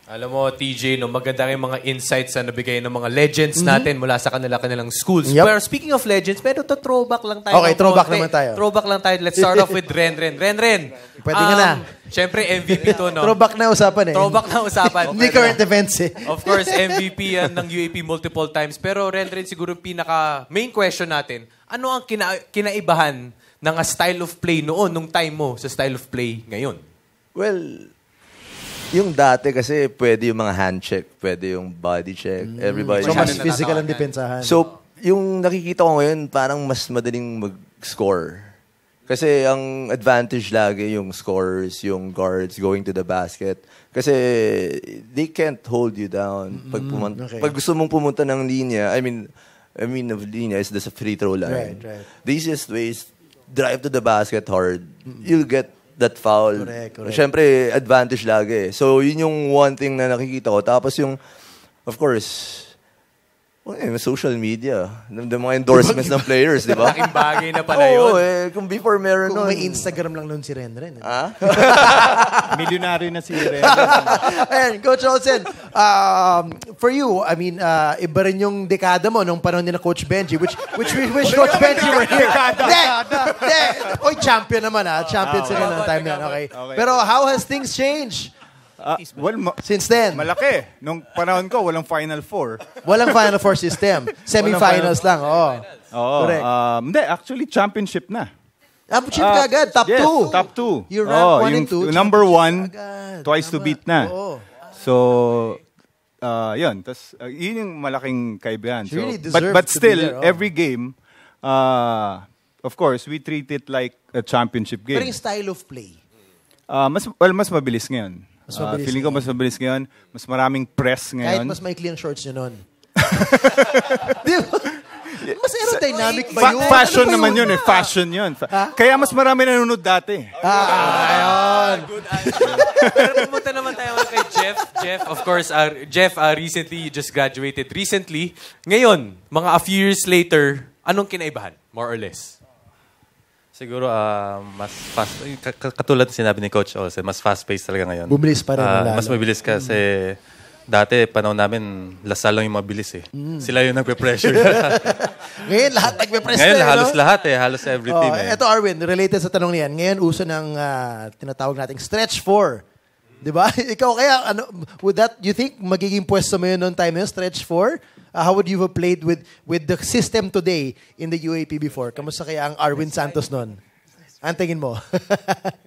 Alam mo, TJ, no, maganda yung mga insights na nabigay ng mga legends natin mula sa kanilang schools. Yep. Pero speaking of legends, pero throwback lang tayo. Okay, throwback naman tayo. Throwback lang tayo. Let's start off with Renren. Renren. Pwede ka na. Siyempre, MVP to, no? Throwback na usapan eh. Throwback na usapan. Hindi current events eh. Of course, MVP yan ng UAP multiple times. Pero Renren, siguro yung main question natin, ano ang kinaibahan ng style of play noon, nung time mo, sa style of play ngayon? Well, yung dati kasi pwede yung mga hand check, pwede yung body check, everybody. So, mas physical ang depensahan. So, yung nakikita ko ngayon, parang mas madaling mag-score. Kasi ang advantage lagi yung scorers, yung guards going to the basket. Kasi they can't hold you down. Pag gusto mong pumunta ng linya, I mean, of linya is the free throw line. Right. The easiest way is drive to the basket hard. You'll get that foul. Correct. Siyempre, advantage lagi. So, yun yung one thing na nakikita ko. Tapos yung, of course, social media. The mga endorsements ng players, di ba? Malaking bagay na pala yun. Oo, kung before meron Kung nun. may Instagram lang nun si Renren. Milyonaryo na si Renren. Ayan, Coach Olsen, for you, I mean, iba rin yung dekada mo nung panahon ni na Coach Benji, which we wish Coach Benji were here. Oy, champion naman Champion sila ng time na yan, okay? Pero how has things changed? Since then? Malaki. Nung panahon ko, walang Final Four. Walang Final Four system. Semifinals lang, oo. Correct. Hindi, actually, championship na. Championship ka agad, top 2. Yes, top 2. You rank 1 and 2. Number 1, twice to beat na. So, yun. Yun yung malaking kaibahan. So, really but still, there, every game, of course, we treat it like a championship game. Pero yung style of play? Mas mabilis ngayon. Feeling ko mas mabilis ngayon. Mas maraming press ngayon. Kahit mas maikli ang shorts nyo nun. Di ba? Mas aerodynamic ba yun? Fashion naman yun eh. Fashion yun. Kaya mas marami nanonood dati. Ayun. Good answer. Pero pumunta naman tayo kay Jeff. Jeff, of course, Jeff, recently, you just graduated recently. Ngayon, mga a few years later, anong kinaibahan? More or less? Siguro, mas fast. Katulad sinabi ni Coach Olsen, mas fast-paced talaga ngayon. Bumilis pa rin. Mas mabilis kasi dati, panahon namin, lasal lang yung mabilis eh. Sila yung nagpe-pressure. Ngayon, lahat nagpe-press Ngayon, na, halos lahat eh. Halos every team eh. Ito, Arwin, related sa tanong niyan. Ngayon, uso ng tinatawag nating stretch 4. Di ba? Ikaw kaya, would that, you think, magiging pwesto mo yun noong time yun, stretch 4? How would you have played with the system today in the UAP before? Kamusta kaya ang Arwin Santos noon? Ang tingin mo?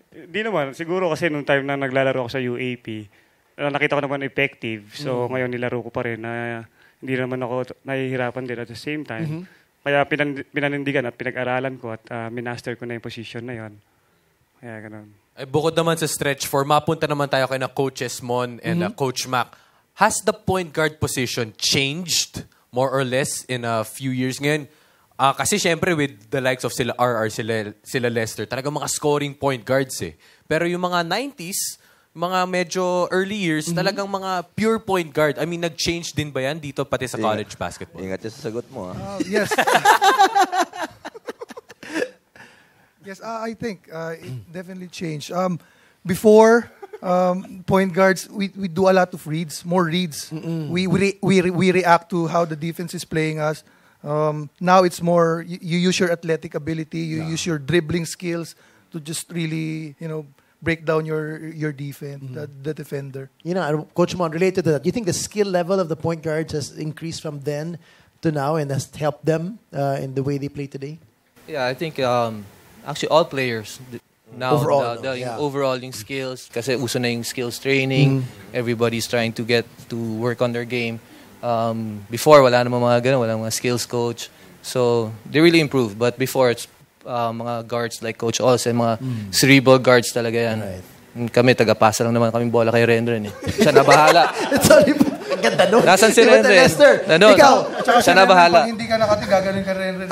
Di naman. Siguro kasi nung time na naglalaro ako sa UAP, nakita ko naman effective. So ngayon nilaro ko pa rin na hindi naman ako nahihirapan din at the same time. Kaya pinanindigan at pinag-aralan ko at minaster ko na yung position na yon. Kaya ganun. Ay, bukod naman sa stretch 4, mapunta naman tayo kay na Coaches Mon and Coach Mac. Has the point guard position changed more or less in a few years ngayon? Kasi syempre with the likes of sila RR, sila Lester, talagang mga scoring point guards eh. Pero yung mga 90s, mga medyo early years, talagang mga pure point guard. I mean, nag-change din ba yan dito pati sa college basketball? Ingat yan sa sagot mo. Yes. Yes, I think it definitely changed. Before, point guards, we do a lot of reads, more reads. We react to how the defense is playing us. Now it's more, you use your athletic ability, you use your dribbling skills to just really, break down your defense, the defender. Coach Mon, related to that, do you think the skill level of the point guards has increased from then to now and has helped them in the way they play today? Yeah, I think actually all players now overall yung skills kasi uso na yung skills training. Everybody's trying to get to work on their game. Before wala namang mga ganun, wala mga skills coach. So they really improved, but before it's mga guards like Coach Olsen, mga cerebral guards talaga yan. Right. Kami taga-pasa lang naman kaming bola kay Renren eh. Siya na bahala. Sorry, ang ganda nun. Nasaan si Renren? Ikaw, siya na bahala. Pag hindi ka nakati, gagaling ka Renren.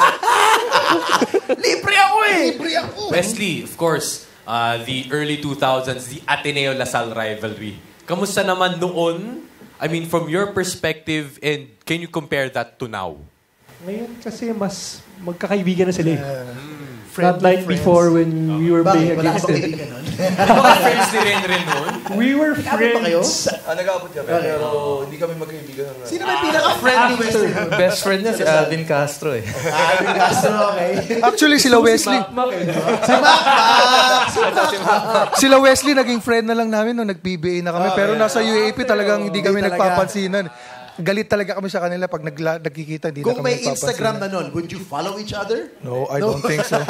Libre ako eh! Libre ako! Wesley, of course, the early 2000s, the Ateneo-Lasal rivalry. Kamusta naman noon? I mean, from your perspective, and can you compare that to now? Ngayon kasi mas magkakaibigan na sila eh. Not like before when we were playing Wala against bang them. kaibigan nun? Mga friends ni Ren noon. We were Ba kayo? friends. Nag-aabot kami, pero hindi kami magkaibigan. Sino ba yung pinaka-friend ni Wesley? Best friend niya si Alvin Castro eh. Alvin Castro, okay. Actually, sila Wesley. Sila Wesley, naging friend na lang namin nung nag-PBA na kami. Pero nasa UAP talagang hindi kami Hindi talaga. nagpapansinan. Galit talaga kami sa kanila pag nagkikita, hindi Kung na kami may nagpapansinan. Instagram na nun, would you follow each other? No, I don't think so.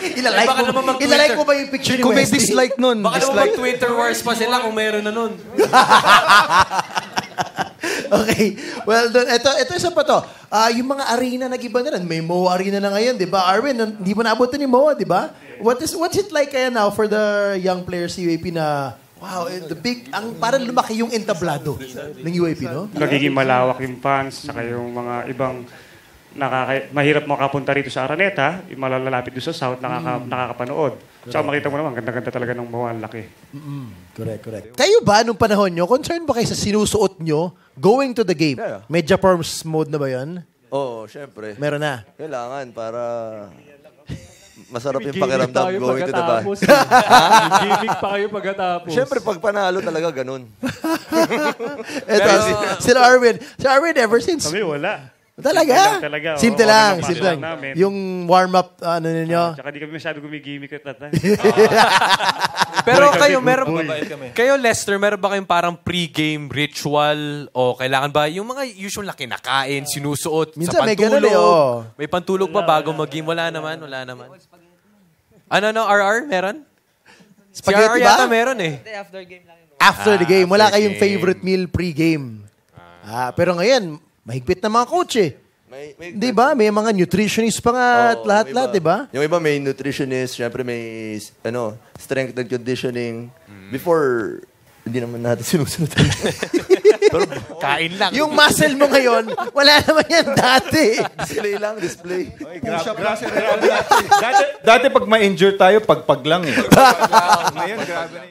Ilalike Baka mo, naman mag-Twitter. ilalike mo ba yung picture ni Kung may Wesley? dislike nun, Baka naman dislike. mag-Twitter wars pa sila kung meron na nun. Okay. Well, ito isa pa to. Yung mga arena nag-iba na rin. May MOA Arena na ngayon, di ba? Arvin, hindi mo naabutan ni MOA, di ba? What's it like kaya now for the young players sa UAP na, wow, parang lumaki yung entablado ng UAP, no? Nagiging malawak yung fans, saka yung mga ibang mahirap makapunta rito sa Araneta, yung malalapit doon sa South, nakakapanood. Tsaka makita mo naman, ganda-ganda talaga ng mga laki. Correct. Kayo ba, nung panahon nyo, concerned ba kayo sa sinusuot nyo going to the game? Yeah. May Japarms mode na ba yan? Oo, syempre. Meron na. Kailangan para masarap yung pakiramdam going to the bar. Gimmick pa kayo pagkatapos. Syempre, pag panalo talaga, ganun. Ito, sila Arvin. Si Arvin, ever since. Kami wala. Talaga? Talaga. Simple Oo, lang. walang Simple lang. pasok namin. Yung warm-up, ano ninyo. Tsaka di kami masyado gumigimik at that time. Pero Boy, kayo, kami, meron boy. kayo, Lester, meron ba kayong parang pre-game ritual o kailangan ba yung mga usual na kinakain, sinusuot Minsan sa may pantulog? ganun eh, oo. May pantulog ba bago mag-game? Wala naman. Ano, RR? Meron? Si Spaghetti RR ba? yata meron eh. After the game. Wala after kayong game. favorite meal pre-game. Pero ngayon, mahigpit na mga coach eh. Di ba? May mga nutritionist pa nga at lahat-lahat, di ba? Yung iba may nutritionist, syempre may strength and conditioning. Before, hindi naman natin sinusunod. Kain lang. Yung muscle mo ngayon, wala naman yan dati. Display lang, display. Dati pag ma-injure tayo, pagpag lang eh. Ngayon, grabe na